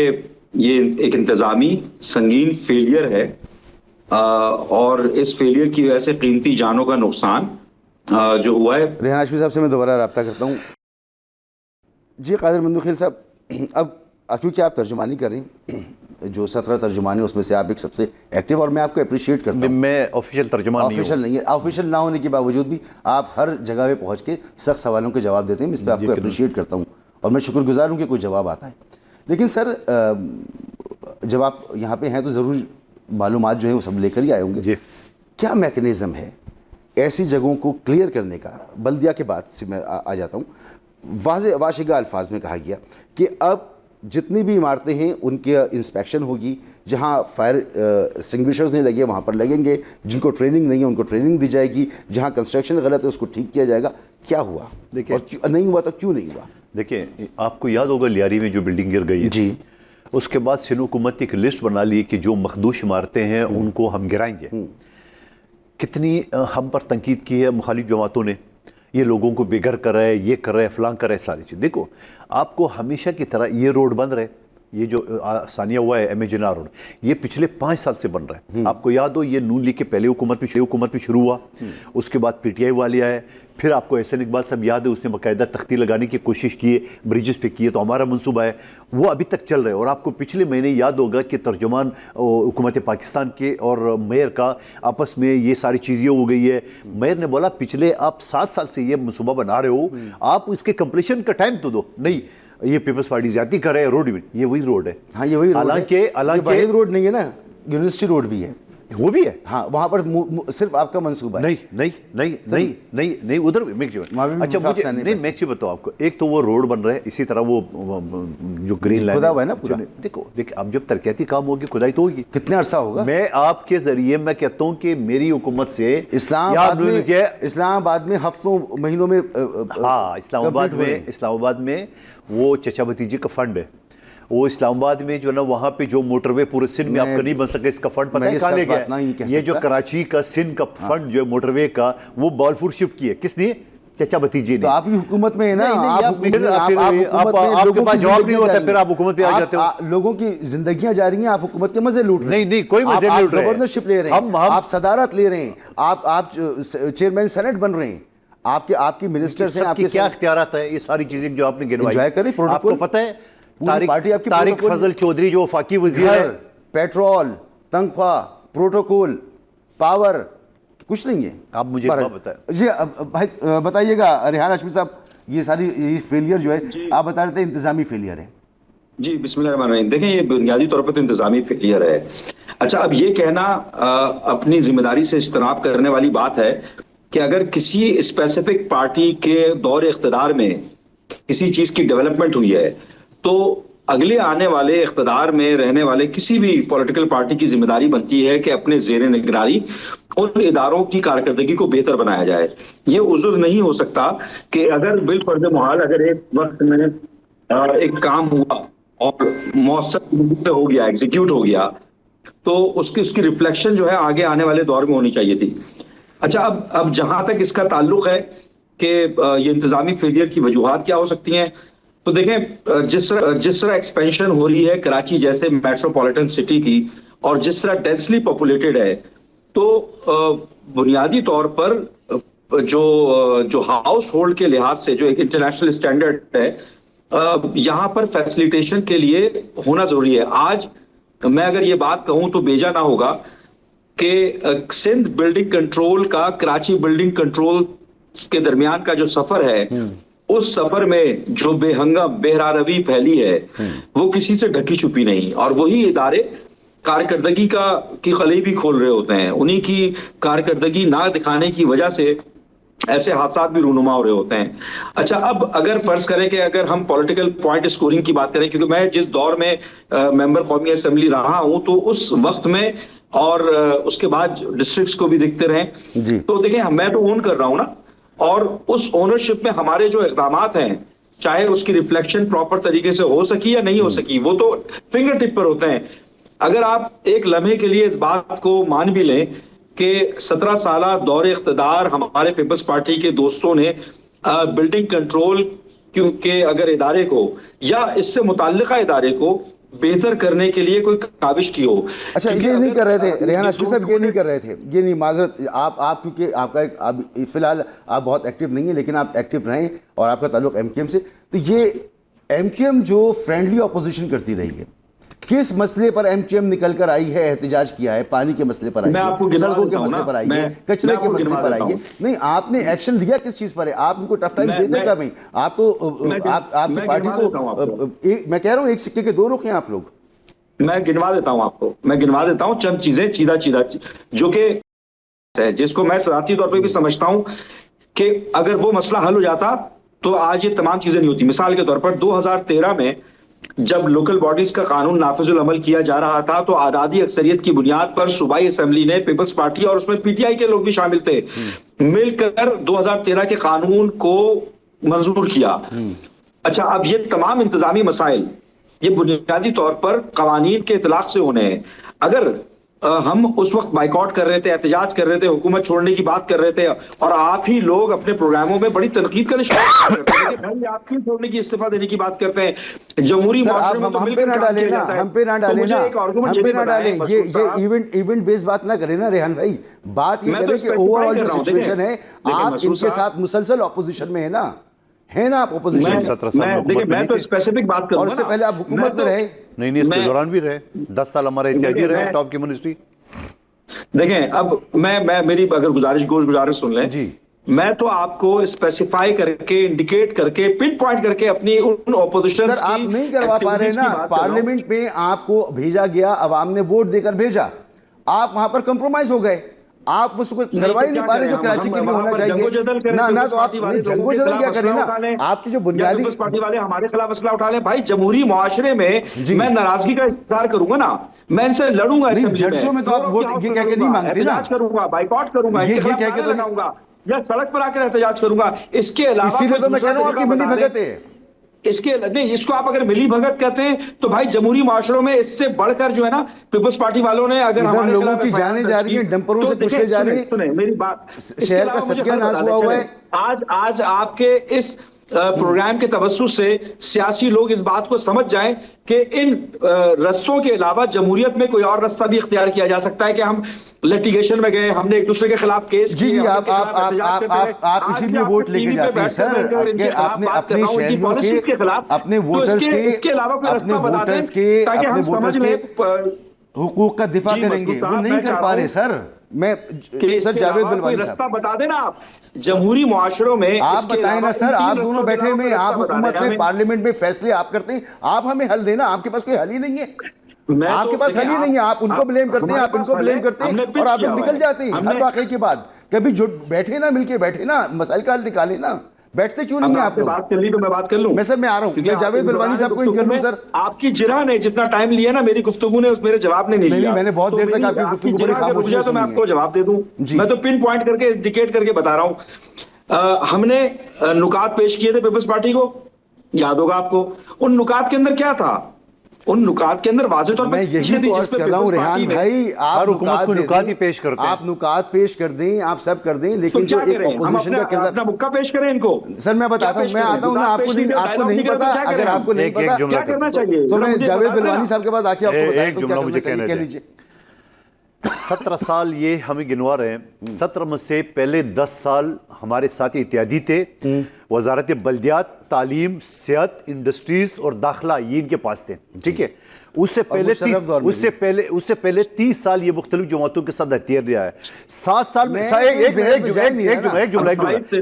ये एक इंतजामी संगीन फेलियर है और इस फेलियर की वजह से कीमती जानों का नुकसान जो हुआ है। रेहान हाशमी साहब से मैं दोबारा रब्ता करता हूँ। जी कादिर मंदुखिल साहब, अब क्योंकि आप तर्जुमानी कर रही हैं, जो 17 तर्जुमानी उसमें से आप एक सबसे एक्टिव, और मैं आपको अप्रिशिएट करता हूँ। मैं ऑफिशियल तर्जुमान ऑफिशियल नहीं है, ऑफिशियल ना होने के बावजूद भी आप हर जगह पे पहुँच के सख्त सवालों के जवाब देते हैं, इस पर आपको अप्रिशिएट करता हूँ और मैं शुक्रगुजार हूँ कि कोई जवाब आता है। लेकिन सर जब आप यहाँ पे हैं तो ज़रूर मालूमात जो है वो सब लेकर ही आए होंगे। क्या मैकेनिज़्म है ऐसी जगहों को क्लियर करने का? बल्दिया के बाद से मैं आ जाता हूँ। वाशिगा अल्फाज में कहा गया कि अब जितनी भी इमारतें हैं उनके इंस्पेक्शन होगी, जहां फायर एक्सटिंग्विशर्स नहीं लगे वहां पर लगेंगे, जिनको ट्रेनिंग नहीं है उनको ट्रेनिंग दी जाएगी, जहां कंस्ट्रक्शन गलत है उसको ठीक किया जाएगा। क्या हुआ? देखिए, और नहीं हुआ तो क्यों नहीं हुआ? देखिए, आपको याद होगा लियारी में जो बिल्डिंग गिर गई जी, उसके बाद सिंध हुकूमत एक लिस्ट बना ली कि जो मखदूश इमारतें हैं उनको हम गिराएंगे। कितनी हम पर तनकीद की है मुखालिफ जमातों ने, ये लोगों को बेघर कर रहा है, ये कर रहा है, फलां कर रहा है, सारी चीज़। देखो, आपको हमेशा की तरह ये रोड बंद रहे, ये जो सानिया हुआ है MA जिन्ना रोड, ये पिछले 5 साल से बन रहा है। आपको याद हो ये नून लीग के पहले हुकूमत में शुरू हुआ, उसके बाद PTI वाले आए, फिर आपको एहसन इकबाल सब याद है, उसने बाकायदा तख्ती लगाने की कोशिश की है, ब्रिजेस पे किए, तो हमारा मनसूबा है वो अभी तक चल रहा है। और आपको पिछले महीने याद होगा कि तर्जुमान हुकूमत पाकिस्तान के और मेयर का आपस में ये सारी चीज़ें हो गई है। मेयर ने बोला पिछले आप 7 साल से ये मनसूबा बना रहे हो, आप इसके कंप्लीशन का टाइम तो दो। नहीं, ये पीपल्स पार्टी ज्यादा कर रहे हैं, रोड भी ये वही रोड है। हाँ, ये वही रोड है। हालांकि रोड नहीं है ना, यूनिवर्सिटी रोड भी है, वो भी है। हाँ, वहां पर सिर्फ आपका मंसूबा है। नहीं उधर भी अच्छा मुझे नहीं, मैं एक चीज बताऊं आपको, एक तो वो रोड बन रहा है, इसी तरह वो जो ग्रीन लाइन खुदा हुआ है ना पूरा। देखो अब जब तरक्याती काम होगी खुदाई तो होगी। कितने अरसा होगा? मैं आपके जरिए मैं कहता हूं कि मेरी हुकूमत से इस्लामाबाद में हफ्तों महीनों में, हाँ, इस्लामाबाद में वो चचा भतीजे का फंड है, वो इस्लामाबाद में जो ना वहाँ पे जो मोटरवे पूरे सिंध में आपका नहीं बन सके, इसका फंड पता है कहाँ ले गया? ये जो कराची का सिंध का फंड जो है मोटरवे का, वो बॉलपुर शिफ्ट किया किसने? चचा भतीजे ने। तो आप ही हुकूमत में है ना, आपके पास जवाब नहीं होता, फिर आप हुकूमत पे आ जाते हो। लोगों की जिंदगियां जा रही हैं, आप हुकूमत के मजे लूट रहे हैं। नहीं, कोई मजे नहीं लूट रहे हैं, गवर्नरशिप ले रहे हैं, आप सदारत ले रहे हैं, आप चेयरमैन सेनेट बन रहे हैं, आपकी मिनिस्टर्स हैं, आपके क्या इख्तियारात है? ये सारी चीजें जो आपने गिनवाई, एंजॉय करें। आपको पता है पार्टी आपकी तारिक फजल चौधरी जो वफाकी वजीर है, पेट्रोल, तनख्वाह, प्रोटोकॉल, पावर, कुछ नहीं है। आप मुझे बताएं जी। भाई बताइएगा रेहान हाशमी साहब, ये सारी फेलियर जो है आप बता रहे थे इंतजामी फेलियर है। जी, बिस्मिल्लाहिर्रहमानिर्रहीम। देखें, ये बुनियादी तौर पर तो इंतजामी फेलियर है। अच्छा, अब ये कहना अपनी जिम्मेदारी से इज्तनाब करने वाली बात है कि अगर किसी स्पेसिफिक पार्टी के दौर इख्तिदार में किसी चीज की डेवलपमेंट हुई है तो अगले आने वाले इख्तिदार में रहने वाले किसी भी पॉलिटिकल पार्टी की जिम्मेदारी बनती है कि अपने ज़ेरे निगरानी उन इदारों की कारकर्दगी को बेहतर बनाया जाए। ये उज़्र नहीं हो सकता कि अगर बिल फर्ज मुहाल अगर एक वक्त में एक काम हुआ और मौसम हो गया, एग्जीक्यूट हो गया, तो उसकी उसकी रिफ्लेक्शन जो है आगे आने वाले दौर में होनी चाहिए थी। अच्छा, अब जहां तक इसका ताल्लुक है कि ये इंतजामी फेलियर की वजूहात क्या हो सकती हैं, तो देखें जिस तरह एक्सपेंशन हो रही है कराची जैसे मेट्रोपॉलिटन सिटी की, और जिस तरह डेंसली पॉपुलेटेड है, तो बुनियादी तौर पर जो हाउस होल्ड के लिहाज से जो एक इंटरनेशनल स्टैंडर्ड है, यहां पर फैसिलिटेशन के लिए होना जरूरी है। आज मैं अगर ये बात कहूं तो बेजा ना होगा कि सिंध बिल्डिंग कंट्रोल का कराची बिल्डिंग कंट्रोल के दरमियान का जो सफर है, उस सफर में जो बेहंगम बेहरारवी फैली है, वो किसी से ढकी छुपी नहीं, और वही इदारे कारकर्दगी की खली भी खोल रहे होते हैं। उन्हीं की कारकर्दगी ना दिखाने की वजह से ऐसे हादसा भी रूनुमा हो रहे होते हैं। अच्छा, अब अगर फर्ज करें कि अगर हम पॉलिटिकल पॉइंट स्कोरिंग की बात करें, क्योंकि मैं जिस दौर में मेंबर कौमी असेंबली रहा हूं, तो उस वक्त में और उसके बाद डिस्ट्रिक्ट्स को भी दिखते रहे जी। तो देखें, मैं तो ओन कर रहा हूं ना, और उस ओनरशिप में हमारे जो इक़दामात हैं, चाहे उसकी रिफ्लेक्शन प्रॉपर तरीके से हो सकी या नहीं हो सकी, वो तो फिंगर टिप पर होते हैं। अगर आप एक लम्हे के लिए इस बात को मान भी लें कि 17 साला दौरे इख्तिदार हमारे पीपल्स पार्टी के दोस्तों ने बिल्डिंग कंट्रोल के अगर इदारे को या इससे मुताल्लिका इदारे को बेहतर करने के लिए कोई काविश की हो। अच्छा, ये नहीं कर रहे थे रेहान हाशमी साहब, ये नहीं कर रहे थे, ये नहीं, माजरत आप क्योंकि आपका अब फिलहाल आप बहुत एक्टिव नहीं है, लेकिन आप एक्टिव रहें और आपका ताल्लुक एमक्यूएम से, तो ये एमक्यूएम जो फ्रेंडली अपोजिशन करती रही है, किस मसले पर एमक्यूएम निकल कर आई है, एहतजाज किया है? पानी के मसले पर आई है, सड़कों के मसले पर आई है, कचरे के मसले पर आई है, नहीं आपने एक्शन लिया किस चीज पर है? आप उनको टफ टाइम देते क्या भाई? आप तो आपकी पार्टी को, मैं कह रहा हूं एक सिक्के के दो रुख हैं आप लोग। मैं गिनवा देता हूं आपको, मैं गिनवा देता हूं चंद चीजें चीदा जो कि जिसको मैं सराहती तौर पर भी समझता हूं कि अगर वो मसला हल हो जाता तो आज ये तमाम चीजें नहीं होती। मिसाल के तौर पर 2013 में जब लोकल बॉडीज का कानून नाफिजुल अमल किया जा रहा था, तो आजादी अक्सरियत की बुनियाद पर सूबाई असेंबली ने पीपल्स पार्टी और उसमें पीटीआई के लोग भी शामिल थे, मिलकर 2013 के कानून को मंजूर किया। अच्छा, अब ये तमाम इंतजामी मसाइल ये बुनियादी तौर पर कवानीन के इतलाक से होने हैं। अगर हम उस वक्त बाइकआउट कर रहे थे, एहतजाज कर रहे थे, हुकूमत छोड़ने की बात कर रहे थे, और आप ही लोग अपने प्रोग्रामों में बड़ी तनकीद का निशान आप क्यों छोड़ने की, इस्तीफा देने की बात करते हैं। जमहूरी हम पे ना डालें ना, हम पे ना डालें ना, हम पे ना डालें, ये इवेंट बेस्ड बात ना करें ना रेहान भाई। बात ये करें कि ओवरऑल जो सिचुएशन है, आप इनके साथ मुसलसल ऑपोजिशन में है ना, आप ऑपोजिशन। मैं तो स्पेसिफिक बात करूंगा, और उससे पहले आप हुकूमत में रहे। नहीं, इसके दौरान भी रहे, 10 साल हमारे इत्यादी रहे टॉप की मिनिस्ट्री। देखें, अब मैं मेरी अगर गुजारिश सुन लें जी, मैं तो आपको स्पेसिफाई करके, इंडिकेट करके, पिन पॉइंट करके अपनी उन ऑपोजिशन सर आप नहीं करवा पा रहे ना। पार्लियामेंट में आपको भेजा गया, अवाम ने वोट देकर भेजा, आप वहां पर कंप्रोमाइज हो गए, आप उसको करवा ही नहीं पा रहे जो कराची के लिए होना चाहिए ना। तो आप जंगो जदल क्या करें ना, आपकी जो बुनियादी पार्टी वाले हमारे खिलाफ मसला उठा लें, भाई जमहूरी मुआशरे में मैं नाराजगी का इज़हार करूंगा ना, मैं इनसे लड़ूंगा असेंबली में, तो आप वोट ये कह के नहीं मांगते ना, करूंगा, बाइकआउट करूंगा, ये कह के लगाऊंगा या सड़क पर आकर एहतजाज करूंगा। इसके अलावा इसीलिए तो मैं कह रहा हूं आपकी मिली भगत है। इसके नहीं, इसको आप अगर मिली भगत कहते हैं तो भाई जमहूरी माशरों में इससे बढ़कर जो है ना, पीपल्स पार्टी वालों ने अगर हमारे लोगों की जाने जा रही है, डंपरों से पूछे जा रहे हैं, सुने मेरी बात, शहर का सत्यानाश हुआ हुआ है। आज आपके इस प्रोग्राम के तवज्जुह से सियासी लोग इस बात को समझ जाएं कि इन रस्तों के अलावा जमहूरियत में कोई और रास्ता भी इख्तियार किया जा सकता है कि हम लिटिगेशन में गए, हमने एक दूसरे के खिलाफ केस जी आप इसीलिए वोट लेके जाते हैं सर, आपने अपने शहरियों के खिलाफ, अपने वोटर्स के, इसके अलावा कोई रास्ता बता दें ताकि हम समझ लें हुकूक का दिफा करेंगे, वो नहीं कर पा रहे सर। मैं सर जावेद बलवानी साहब, रास्ता बता देना आप जमहूरी मुआशरों में, आप बताएं ना सर, आप दोनों बैठे में, आप हुकूमत में, पार्लियामेंट में फैसले आप करते हैं, आप हमें हल देना, आपके पास कोई हल ही नहीं है, आपके पास हल ही नहीं है, आप उनको ब्लेम करते हैं, आप इनको ब्लेम करते हैं और आप लोग निकल जाते हैं हर वाकई के बाद। कभी जो बैठे ना, मिलके बैठे ना, मसाइल का हल निकाले ना, बैठते क्यों नहीं है आप लोग? बात कर ली तो मैं बात कर लूं। मैं सर मैं आ रहा हूं, मैं जावेद बलवानी साहब को कर लूं सर। आपकी जिरा ने जितना टाइम लिया ना मेरी गुफ्तगू ने, मेरे जवाब ने नहीं लिया। मैंने बहुत देर तक आपकी गुफ्तगू बड़ी खामोशी से तो मैं आपको जवाब दे दूं, मैं तो पिन पॉइंट करके इंडिकेट करके बता रहा हूं। हमने नुकात पेश किए थे पीपल्स पार्टी को, याद होगा आपको। उन नुकात के अंदर क्या था उन नुकात के अंदर वाज़े तौर मैं पे यही तो अर्ज कर रहा हूँ रेहान भाई, आप हर हुकूमत को दे नुकात दें, ही पेश करते हैं। आप नुकात पेश कर दें, आप सब कर दें, लेकिन जो एक ऑपोजिशन का किरदार, अपना मुक्का पेश करें इनको। सर मैं बताता हूँ, मैं आता हूँ ना, आपको नहीं पता, अगर आपको नहीं पता क्या करना चाहिए तो मैं जावेद बिलवानी साहब के पास आके आपको बताया एक जुमला मुझे कहने कह दें। लीजिए। 17 साल ये हमें गिनवा रहे हैं, 17 में से पहले 10 साल हमारे साथी इत्यादी थे, वजारत बल्दियात, तालीम, सेहत, इंडस्ट्रीज और दाखिला, ये इनके पास थे, ठीक है। उससे पहले 30 साल ये मुख्तलिफ जमातों के साथ हथियार दिया है। 7 साल में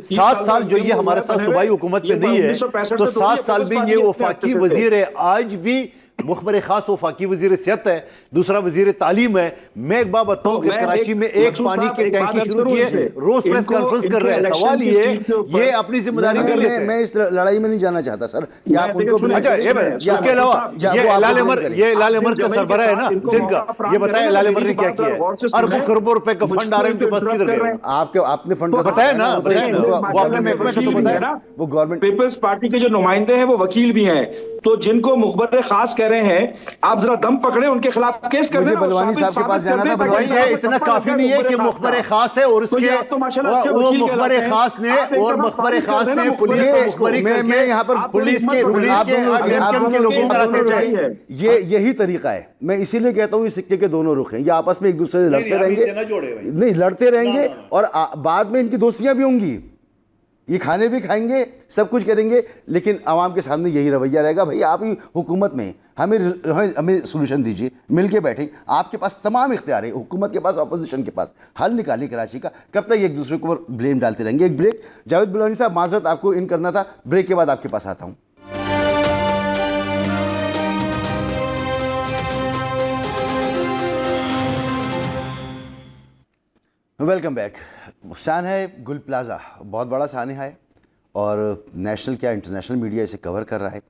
7 साल जो ये हमारे साथ सूबाई हुकूमत में नहीं है, तो 7 साल में ये वफाकी वजीर है, आज भी मुखबर खास वफाकी वजीर सेहत है, दूसरा वजीर तालीम है। मैं एक बात बताऊं कि कराची में एक पानी की टैंकी शुरू की है, रोज प्रेस कॉन्फ्रेंस कर रहे हैं। सवाल ये अपनी जिम्मेदारी कर लेते हैं। मैं इस लड़ाई में नहीं जाना चाहता सर, क्या आप उनको, अच्छा उसके अलावा ये लाल अमर का सरबराह है ना सिंध का, ये बताया लाल अमर ने क्या किया है? अरबों खरबों रुपए का फंड आ रहा है उनके पास, किधर गए? आपने फंड का बताया ना, वो आपने महकमे का तो बताया ना, वो गवर्नमेंट पीपल्स पार्टी के जो नुमाइंदे हैं वो वकील भी हैं, तो जिनको मुखबर खास कह रहे हैं, आप जरा दम पकड़े, उनके खिलाफ केस कर देना। बलवानी साहब के पास जाना था, बलवानी ये इतना काफी नहीं है कि मुखबर खास है और उसके वो मुखबर खास ने पुलिस को मुखबरी मैं यहाँ पर पुलिस के लोगों को चाहिए। ये यही तरीका है। मैं इसीलिए कहता हूँ ये सिक्के के दोनों रुख हैं, ये आपस में एक दूसरे से लड़ते रहेंगे, नहीं लड़ते रहेंगे और बाद में इनकी दोस्तियां भी होंगी, ये खाने भी खाएंगे, सब कुछ करेंगे, लेकिन आवाम के सामने यही रवैया रहेगा, भाई आप ही हुकूमत में हमें सोल्यूशन दीजिए, मिलके बैठें, आपके पास तमाम इख्तियार है, हुकूमत के पास, अपोजिशन के पास, हल निकालिए कराची का। कब तक एक दूसरे के ऊपर ब्लेम डालते रहेंगे? एक ब्रेक। जावेद बिलवानी साहब माजरत आपको इन करना था, ब्रेक के बाद आपके पास आता हूँ। Welcome back. सानहा गुल प्लाजा बहुत बड़ा सानहा है और नेशनल क्या इंटरनेशनल मीडिया इसे कवर कर रहा है।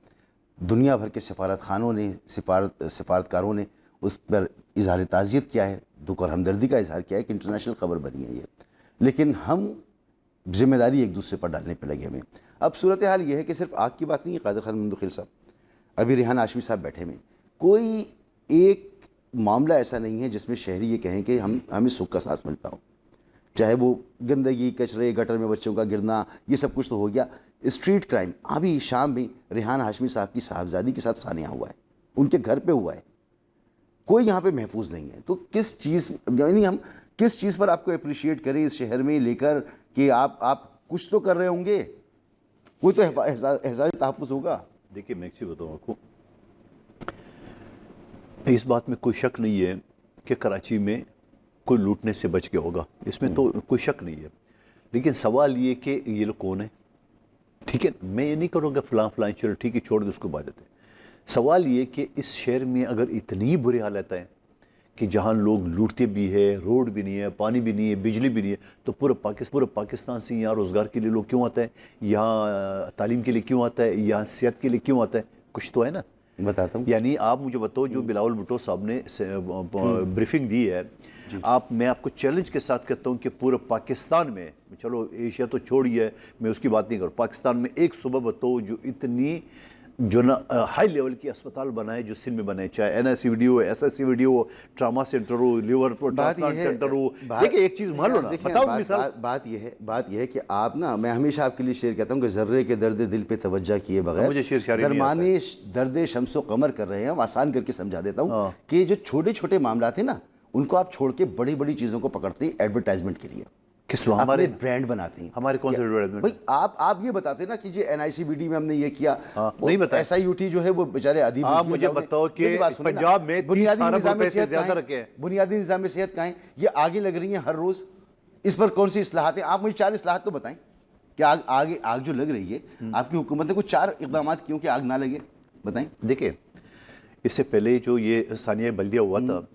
दुनिया भर के सफारत खानों ने, सफारतकारों ने उस पर इजहार ताज़ियत किया है, दुख और हमदर्दी का इजहार किया है कि इंटरनेशनल खबर बनी है ये, लेकिन हम जिम्मेदारी एक दूसरे पर डालने पर लगे हमें। अब सूरत हाल ये है कि सिर्फ आग की बात नहीं है, कादिर खान मुंदखिल साहब, अभी रेहान हाशमी साहब बैठे में, कोई एक मामला ऐसा नहीं है जिसमें शहरी ये कहें कि हमें सुख का सांस मिलता हो, चाहे वो गंदगी, कचरे, गटर में बच्चों का गिरना, ये सब कुछ तो हो गया। स्ट्रीट क्राइम अभी शाम में रेहान हाशमी साहब की साहबजादी के साथ सानिया हुआ है, उनके घर पे हुआ है, कोई यहाँ पे महफूज नहीं है। तो किस चीज़, यानी हम किस चीज़ पर आपको अप्रिशिएट करें इस शहर में लेकर कि आप कुछ तो कर रहे होंगे, कोई तो एहसास तहफ़्फ़ुज़ होगा। देखिए मैं एक चीज़ बताऊँ आपको, इस बात में कोई शक नहीं है कि कराची में कोई लूटने से बच गया होगा, इसमें तो कोई शक नहीं है। लेकिन सवाल ये कि ये लोग कौन है? ठीक है, मैं ये नहीं करूँगा फलां चलो ठीक है छोड़ दो उसको बात है। सवाल ये कि इस शहर में अगर इतनी बुरी हालत है कि जहाँ लोग लूटते भी है, रोड भी नहीं है, पानी भी नहीं है, बिजली भी नहीं है, तो पूरे पाकिस्तान से यहाँ रोज़गार के लिए लोग क्यों आता है, यहाँ तालीम के लिए क्यों आता है, यहाँ सेहत के लिए क्यों आता है? कुछ तो है ना, बताता हूँ। यानी आप मुझे बताओ, जो बिलावल भुट्टो साहब ने ब्रीफिंग दी है, मैं आपको चैलेंज के साथ कहता हूँ कि पूरे पाकिस्तान में, चलो एशिया तो छोड़िए, मैं उसकी बात नहीं करूँ, पाकिस्तान में एक सूबा बताओ जो इतनी जो ना हाई लेवल की अस्पताल बनाए जो सिंध में बने, चाहे NICVD हो, SSCVD हो, ट्रामा सेंटर हो, लिवर ट्रांसप्लांट सेंटर हो। देखिए एक चीज़ मान लो ना, बताओ मिसाल, बात यह है कि आप ना, मैं हमेशा आपके लिए शेर कहता हूँ कि जर्रे के दर्द दिल पे तवज्जो किए बगैर मुझे शेर दरमाने दर्द शम्सो कमर कर रहे हैं। हम आसान करके समझा देता हूँ कि जो छोटे छोटे मामला थे ना, उनको आप छोड़ के बड़ी बड़ी चीज़ों को पकड़ते हैं एडवर्टाइजमेंट के लिए, किस हमारे ब्रांड बनाते हैं। हमारे कौन से एडवर्टाइजमेंट भाई? आप ये बताते ना कि जी NICVD में हमने ये किया, नहीं बताया। SIUT जो है वो बेचारे अदीब, आप मुझे बताओ कि पंजाब में बुनियादी निज़ाम में सेहत कहाँ है? ये आगे लग रही हैं हर रोज़, इस पर कौन सी इस्लाहात हैं? आप मुझे 4 इस्लाहात तो बताएं कि आग जो लग रही है आपकी हुकूमत ने कुछ 4 इक़दाम कियों कि आग ना लगे, बताएं। देखिए इससे पहले जो ये सानिया बल्दिया हुआ था,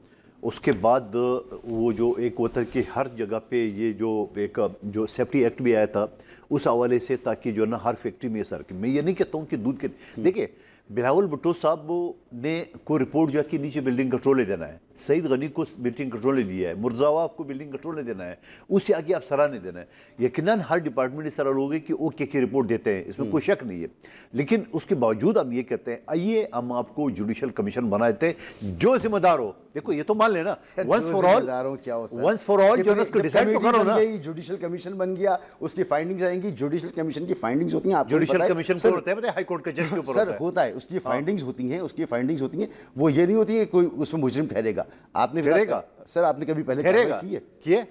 उसके बाद वो जो एक वो था कि हर जगह पे ये जो सेफ्टी एक्ट भी आया था, उस हवाले से, ताकि जो ना हर फैक्ट्री में सर, मैं ये नहीं कहता हूँ कि दूध के, देखिए बिलावल भुट्टो साहब ने कोई रिपोर्ट जो कि नीचे बिल्डिंग कंट्रोल लेना है, सईद गनी को बिल्डिंग कंट्रोल नहीं दिया है, मुर्जावाब को बिल्डिंग कंट्रोल नहीं देना है, उससे आगे आप सराह नहीं देना है। यकीनन हर डिपार्टमेंट इस तरह लोग हैं कि ओके की रिपोर्ट देते हैं, इसमें कोई शक नहीं है, लेकिन उसके बावजूद हम ये कहते हैं आइए हम आपको जुडिशल कमीशन बनाए थे, जो जिम्मेदार हो, देखो ये तो मान लेना वंस फॉर ऑल, क्या हो सर? वंस फॉर ऑल जो है उसको डिसाइड तो करो ना। जुडिशल कमीशन बन गया, उसकी फाइंडिंग्स आएंगी, जुडिशल कमीशन की फाइंडिंग्स होती हैं, आपको जुडिशल कमीशन को होता है हाई कोर्ट के जज के ऊपर सर होता है, उसकी फाइंडिंग्स होती हैं, उसकी फाइंडिंग्स होती हैं, वो ये नहीं होती है कोई उसमें मुजरिम ठहरेगा। आपने ठहरेगा सर, आपने कभी पहले ठहरेगा की है? किए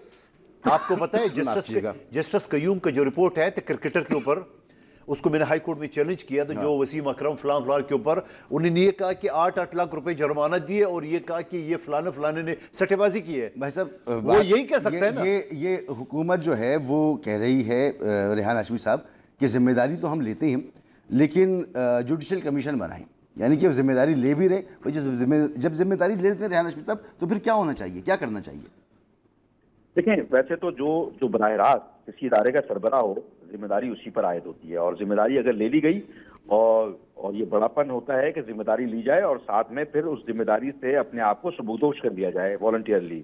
आपको पता है जस्टिस कयूम का जो रिपोर्ट है तो क्रिकेटर के ऊपर, उसको मैंने हाई कोर्ट में चैलेंज किया, तो जो वसीम अकरम फलां फलां के ऊपर उन्होंने ये कहा कि 8-8 लाख रुपए जुर्माना दिए और ये कहा कि ये फलाने फलाने ने सट्टेबाजी की है। भाई साहब वो यही कह सकते हैं ना, ये हुकूमत जो है वो कह रही है, रेहान हाशमी साहब, कि जिम्मेदारी तो हम लेते हैं लेकिन जुडिशल कमीशन बनाएं, यानी कि जिम्मेदारी ले भी रहे। जब जिम्मेदारी ले लेते हैं रेहान हाशमी साहब, तो फिर क्या होना चाहिए, क्या करना चाहिए? देखें, वैसे तो जो बराह रास्त किसी इदारे का सरबराह हो, जिम्मेदारी उसी पर आयद होती है, और जिम्मेदारी अगर ले ली गई और ये बड़ापन होता है कि जिम्मेदारी ली जाए और साथ में फिर उस जिम्मेदारी से अपने आप को सबूतोश कर दिया जाए वॉलंटियरली,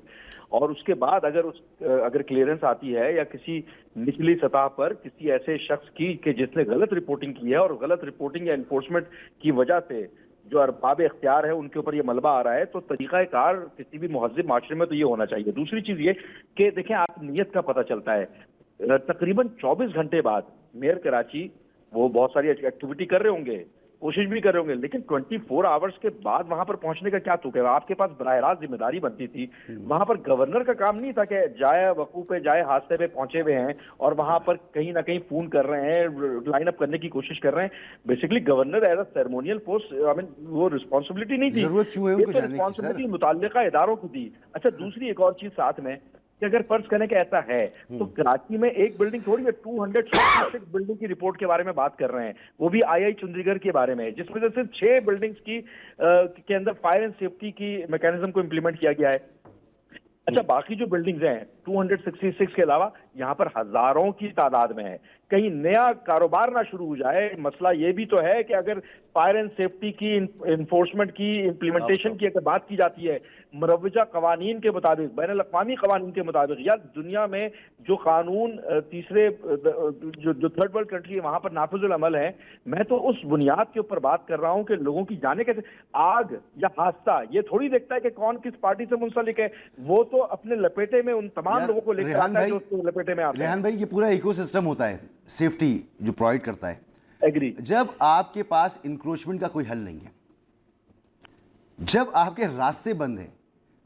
और उसके बाद अगर क्लियरेंस आती है या किसी निचली सतह पर किसी ऐसे शख्स की कि जिसने गलत रिपोर्टिंग की है और गलत रिपोर्टिंग या एनफोर्समेंट की वजह से जो अरबाब इख्तियार है उनके ऊपर ये मलबा आ रहा है, तो तरीक़ाकार किसी भी मुहज़्ज़िब माशरे में तो ये होना चाहिए। दूसरी चीज़ ये कि देखें, आप नीयत का पता चलता है, तकरीबन 24 घंटे बाद मेयर कराची वो बहुत सारी एक्टिविटी कर रहे होंगे, कोशिश भी कर रहे होंगे, लेकिन 24 आवर्स के बाद वहां पर पहुंचने का क्या तुक है? आपके पास बराह रास्त जिम्मेदारी बनती थी, वहां पर गवर्नर का काम नहीं था कि जाए वकूफ पे जाए, हादसे पे पहुंचे हुए हैं और वहां पर कहीं ना कहीं फोन कर रहे हैं, लाइन अप करने की कोशिश कर रहे हैं। Basically governor as a ceremonial post, I mean वो रिस्पॉन्सिबिलिटी नहीं थी, जरूरत क्यों है उनको जाने की? रिस्पॉन्सिबिलिटी मुताल्लिका इदारों की थी। अच्छा, दूसरी एक और चीज साथ में कि अगर फर्ज करें कि ऐसा है तो कराची में एक बिल्डिंग थोड़ी है, 266 बिल्डिंग की रिपोर्ट के बारे में बात कर रहे हैं, वो भी आई चंडीगढ़ के बारे में, जिसमें से सिर्फ 6 बिल्डिंग्स के अंदर फायर एंड सेफ्टी की मैकेनिज्म को इंप्लीमेंट किया गया है। अच्छा, बाकी जो बिल्डिंग्स हैं 266 के अलावा यहाँ पर हजारों की तादाद में है। कहीं नया कारोबार ना शुरू हो जाए। मसला ये भी तो है कि अगर फायर एंड सेफ्टी की इन्फोर्समेंट की इम्प्लीमेंटेशन की अगर बात की जाती है मुरव्वजा कवानीन के मुताबिक, बैनुल अक़वामी कवानीन के मुताबिक, या दुनिया में जो कानून तीसरे जो थर्ड वर्ल्ड कंट्री है वहां पर नाफिजुल अमल है, मैं तो उस बुनियाद के ऊपर बात कर रहा हूं कि लोगों की जाने कैसे। आग या हादसा ये थोड़ी देखता है कि कौन किस पार्टी से मुंसलिक है, वो तो अपने लपेटे में उन तमाम लोगों को लेकर आता है जो उसके लपेटे में आते हैं। रेहान भाई, ये पूरा इकोसिस्टम होता है सेफ्टी जो प्रोवाइड करता है। एग्री। जब आपके पास इंक्रोचमेंट का कोई हल नहीं है, जब आपके रास्ते बंद हैं,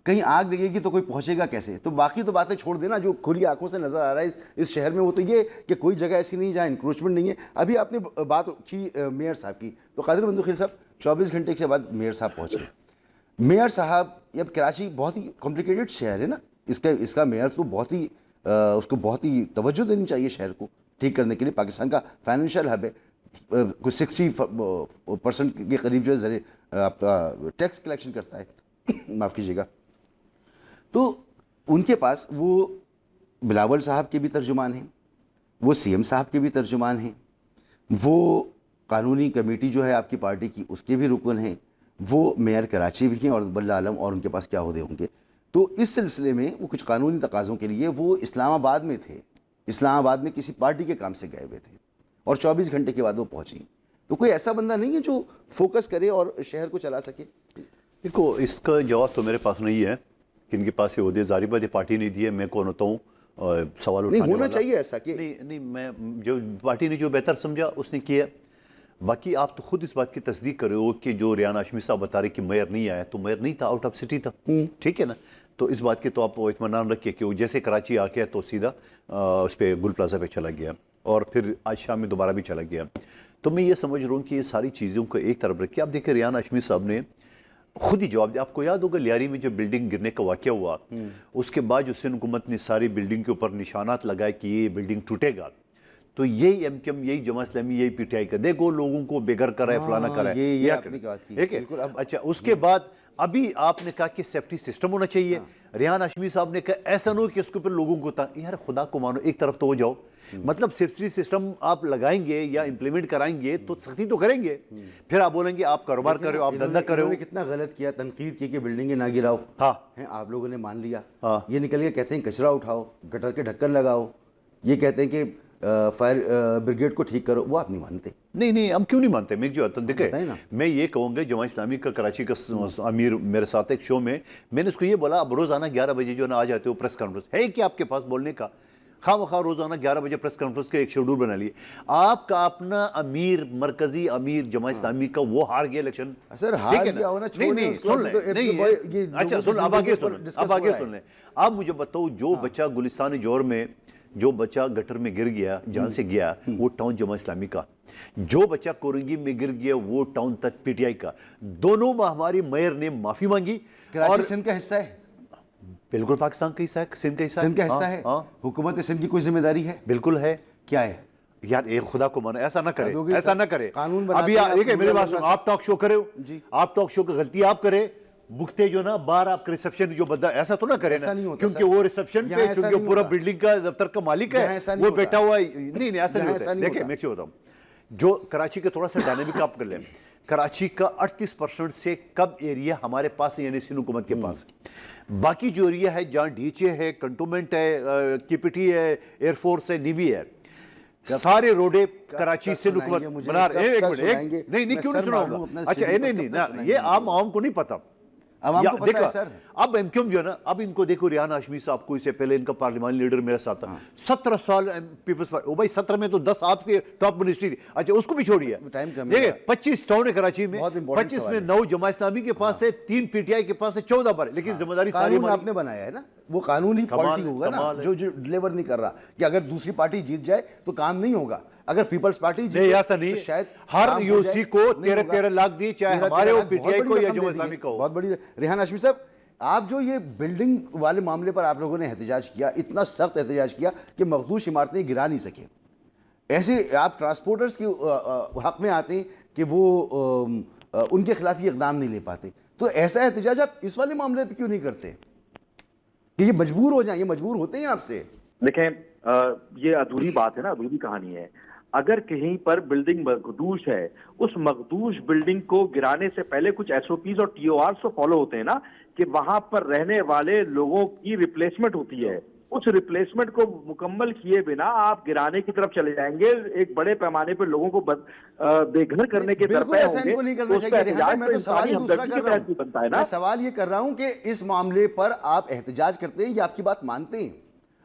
कहीं आग लगेगी तो कोई पहुंचेगा कैसे? तो बाकी तो बातें छोड़ देना, जो खुली आंखों से नजर आ रहा है इस शहर में, वो तो ये कि कोई जगह ऐसी नहीं जहां इंक्रोचमेंट नहीं है। अभी आपने बात की मेयर साहब की, तो कादिर बंदूखिल साहब 24 घंटे के बाद मेयर साहब पहुंचे। मेयर साहब, अब कराची बहुत ही कॉम्प्लिकेटेड शहर है ना, इसका मेयर तो बहुत ही उसको बहुत ही तवज्जो देनी चाहिए शहर को ठीक करने के लिए। पाकिस्तान का फाइनेंशियल हब है, कुछ 60% के करीब जो है आपका टैक्स कलेक्शन करता है, माफ़ कीजिएगा। तो उनके पास वो बिलावल साहब के भी तर्जुमान हैं, वो सीएम साहब के भी तर्जुमान हैं, वो कानूनी कमेटी जो है आपकी पार्टी की उसके भी रुकन हैं, वो मेयर कराची भी हैं और बल्ला आलम, और उनके पास क्या ओहदे होंगे। तो इस सिलसिले में वो कुछ कानूनी तकाज़ों के लिए वो इस्लामाबाद में थे, इस्लामाबाद में किसी पार्टी के काम से गए हुए थे और 24 घंटे के बाद वो पहुंची। तो कोई ऐसा बंदा नहीं है जो फोकस करे और शहर को चला सके? देखो, इसका जवाब तो मेरे पास नहीं है कि इनके पास ये ओहदे जारी बात पार्टी नहीं दी है, मैं कौन होता हूँ सवाल उठाने नहीं होना वाला। चाहिए ऐसा कि नहीं, मैं जो पार्टी ने जो बेहतर समझा उसने किया। बाकी आप तो खुद इस बात की तस्दीक कर रहे हो कि जो रेहान हाशमी साहब बता रहे कि मेयर नहीं आया, तो मेयर नहीं था, आउट ऑफ सिटी था, ठीक है ना। तो इस बात की तो आप इत्मीनान रखिए कि वो जैसे कराची आ गया तो सीधा उस पर गुल प्लाजा पे चला गया और फिर आज शाम में दोबारा भी चला गया। तो मैं ये समझ रहा हूँ कि ये सारी चीज़ों को एक तरफ रखिए। आप देखिए, रेहान हाशमी साहब ने खुद ही जवाब दिया। आपको याद होगा लियारी में जब बिल्डिंग गिरने का वाक़या हुआ, उसके बाद जो सिंध हुकूमत ने सारी बिल्डिंग के ऊपर निशानात लगाए कि ये बिल्डिंग टूटेगा, तो यही एमकेएम, यही जमात इस्लामी, यही पीटीआई का देखो लोगों को बेघर कर रहा है, फलाना कर रहा है, ये आपने बात की, ठीक है। अच्छा, उसके बाद अभी आपने कहा कि सेफ्टी सिस्टम होना चाहिए। रेहान हाशमी साहब ने कहा ऐसा ना हो कि उसके ऊपर लोगों को यार खुदा को मानो, एक तरफ तो हो जाओ। मतलब सेफ्टी सिस्टम आप लगाएंगे या इंप्लीमेंट कराएंगे तो सख्ती तो करेंगे, फिर आप बोलेंगे आप कारोबार कर रहे हो, आप धंधा कर रहे हो। कितना गलत किया, तनकीद की कि बिल्डिंगें ना गिराओ। हाँ, हैं आप लोगों ने मान लिया। हाँ। ये निकल के कहते हैं कचरा उठाओ, गटर के ढक्कन लगाओ, ये कहते हैं कि फायर ब्रिगेड को ठीक करो, वो आप नहीं मानते। नहीं हम क्यों नहीं मानते? मैं जो बताइए ना। मैं ये कहूँगा, जमात इस्लामी का कराची का अमीर मेरे साथ एक शो में मैंने उसको ये बोला, अब रोजाना 11 बजे जो ना आ जाते हो प्रेस कॉन्फ्रेंस है कि आपके पास बोलने का, खामखा रोजाना 11 बजे प्रेस कॉन्फ्रेंस का एक शेड्यूल बना लिए। आपका अपना अमीर, मरकजी अमीर जमात इस्लामी का, वो हार गया इलेक्शन। सर हार गया होना छोड़िए, नहीं उसको सुन अभी तो ले, नहीं अच्छा सुन, अब आगे सुन ले। आप मुझे बताओ, जो बच्चा गुलिस्तान जोर में जो बच्चा गटर में गिर गया, जहां से गया वो टाउन जमात इस्लामी का, जो बच्चा कोरंगी में गिर गया वो टाउन तक पीटीआई का। दोनों में हमारी मेयर ने माफी मांगी। कराची सिंध का हिस्सा है, बिल्कुल पाकिस्तान का हिस्सा है, सिंध का हिस्सा है। सिंध का हिस्सा है। हुकूमत सिंध की कोई जिम्मेदारी है? बिल्कुल है। क्या है यार? एक खुदा को मानो, ऐसा ना करे, दोगे ऐसा सर, ना करे। कानून अभी बनाते हैं, मेरे बात सुनो, आप टॉक शो करे हो जी, आप टॉक शो की गलती आप करे, बुकते जो ना बाहर आपके रिसेप्शन जो बंदा, ऐसा तो ना करे ऐसा ना, नहीं होता क्योंकि सर। वो रिसेप्शन यहाँ पे, ऐसा क्योंकि नहीं पूरा होता। बिल्डिंग का दफ्तर का मालिक यहाँ है, ऐसा नहीं वो होता। बैठा हुआ है। नहीं ऐसा नहीं यहाँ होता। ऐसा नहीं देखिए होता। मैं क्यों बताऊं, जो कराची का थोड़ा सा डायनेमिक आप कर लें, कराची का 38% से कम एरिया हमारे पास है, यानी सिंध हुकूमत के पास। बाकी जो एरिया है जहाँ डीएचए है, कंटोनमेंट है, केपीटी है, एयरफोर्स है, नेवी है, सारे रोडे कराची से हुकूमत बना रहे। एक मिनट, नहीं क्यों नहीं सुनाऊंगा? अच्छा नहीं ये आम को नहीं पता, आपको पता है सर। अब क्यों जो है ना, अब इनको देखो, रेहान हाशमी साहब को, इससे पहले इनका पार्लियामानी लीडर मेरे साथ था, 17 साल पीपल्स पार्टी। ओ भाई 17 में तो 10 आपके टॉप मिनिस्ट्री थी। अच्छा उसको भी छोड़िए, टाइम कम है। देखिए 25 टाउन है कराची में, बहुत इंपॉर्टेंट 25 सवाल में 9 जमात इस्लामी के पास है, 3 पीटीआई के पास है, 14 पर, लेकिन जिम्मेदारी सारी कानून आपने बनाया है ना, वो कानून ही फॉल्टी होगा ना, जो डिलीवर नहीं कर रहा। कि अगर दूसरी पार्टी जीत जाए तो काम नहीं होगा, अगर पीपल्स पार्टी जीते ऐसा नहीं, तो शायद हर यूसी को 13-13 लाख दिए, चाहे हमारे हो, पीटीआई को या जमात इस्लामी का हो। बहुत बड़ी। रेहान हाशमी साहब, आप जो ये बिल्डिंग वाले मामले पर आप लोगों ने एहतजाज किया, इतना सख्त एहतजाज किया कि मखदूश इमारतें गिरा नहीं सके, ऐसे आप ट्रांसपोर्टर्स के हक में आते हैं कि वो उनके खिलाफ ये इकदाम नहीं ले पाते, तो ऐसा एहतजाज आप इस वाले मामले पर क्यों नहीं करते कि ये मजबूर हो जाए? ये मजबूर होते हैं आपसे। देखें, ये अधूरी बात है ना, अधूरी कहानी है। अगर कहीं पर बिल्डिंग मखदूश है, उस मखदूश बिल्डिंग को गिराने से पहले कुछ एसओपीज और टीओआर तो फॉलो होते हैं ना, कि वहां पर रहने वाले लोगों की रिप्लेसमेंट होती है। उस रिप्लेसमेंट को मुकम्मल किए बिना आप गिराने की तरफ चले जाएंगे, एक बड़े पैमाने पर लोगों को बेघर करने के तरफ नहीं करना चाहिए। मैं तो सवाल दूसरा कर रहा हूं, बनता है ना। मैं सवाल ये कर रहा हूं कि इस मामले पर आप एहतजाज करते हैं, ये आपकी बात मानते हैं,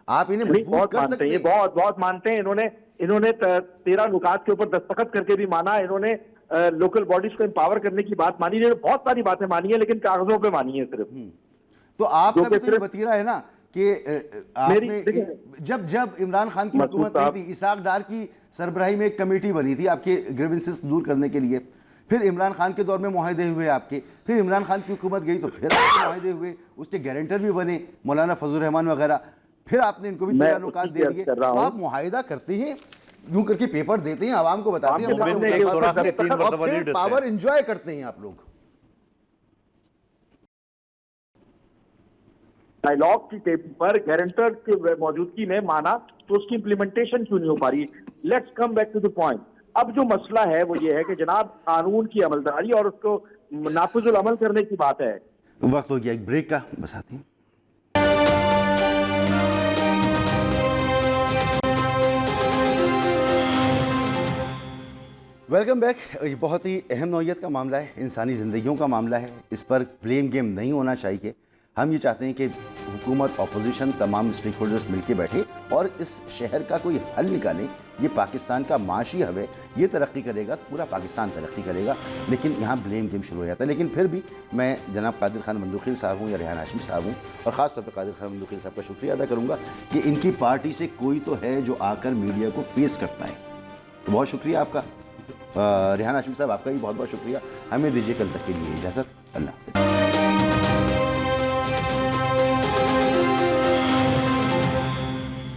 आप इन्हें मजबूर कर सकते हैं? बहुत मानते हैं। इन्होंने 13 नुकात के ऊपर दस्तखत करके भी माना, इन्होंने लोकल बॉडीज को एम्पावर करने की बात मानी, इन्होंने बहुत सारी बातें मानी है, लेकिन कागजों पे मानी है सिर्फ। तो आपका भी तो ये वतीरा है ना कि आपने जब इमरान खान की हुकूमत नहीं थी, इसाक डार की सरबराही में एक कमेटी बनी थी आपके ग्रीवेंसेस दूर करने के लिए, फिर इमरान खान के दौर में मुआहदे हुए आपके, फिर इमरान खान की हुकूमत गई तो फिर आपके मुआहदे हुए, उसके गारंटर भी बने मौलाना फजल रहमान वगैरह, फिर आपने इनको भी 13 नुकात दे दिए। तो आप मुआहिदा करते हैं, यूं करके पेपर देते हैं, आवाम को बताते हैं, पावर एंजॉय करते हैं आप लोग। डायलॉग की टेबल पर गारंटर की मौजूदगी में माना, तो उसकी इंप्लीमेंटेशन क्यों नहीं हो पा रही? Let's come back to the point. अब जो मसला है वो ये है कि जनाब, कानून की अमलदारी और उसको नाफिजुल अमल करने की बात है। वक्त हो गया एक ब्रेक का, बस आते हैं। Welcome back. ये बहुत ही अहम नौइयत का मामला है, इंसानी ज़िंदगियों का मामला है, इस पर ब्लेम गेम नहीं होना चाहिए। हम ये चाहते हैं कि हुकूमत, अपोजिशन, तमाम स्टेक होल्डर्स मिलकर बैठे और इस शहर का कोई हल निकालें। ये पाकिस्तान का माशी हब है, ये तरक्की करेगा तो पूरा पाकिस्तान तरक्की करेगा, लेकिन यहाँ ब्लेम गेम शुरू हो जाता है। लेकिन फिर भी मैं जनाब कादिर खान मंदूखिल साहब हूँ या रेहान हाशमी साहब हूँ, और ख़ास तौर पर कादिर खान मंदूखिल साहब का शुक्रिया अदा करूँगा कि इनकी पार्टी से कोई तो है जो आकर मीडिया को फेस करता है, तो बहुत शुक्रिया आपका। रेहान हाशमी साहब, आपका भी बहुत बहुत शुक्रिया। हमें दीजिए कल तक के लिए इजाज़त। अल्लाह हाफ़िज़।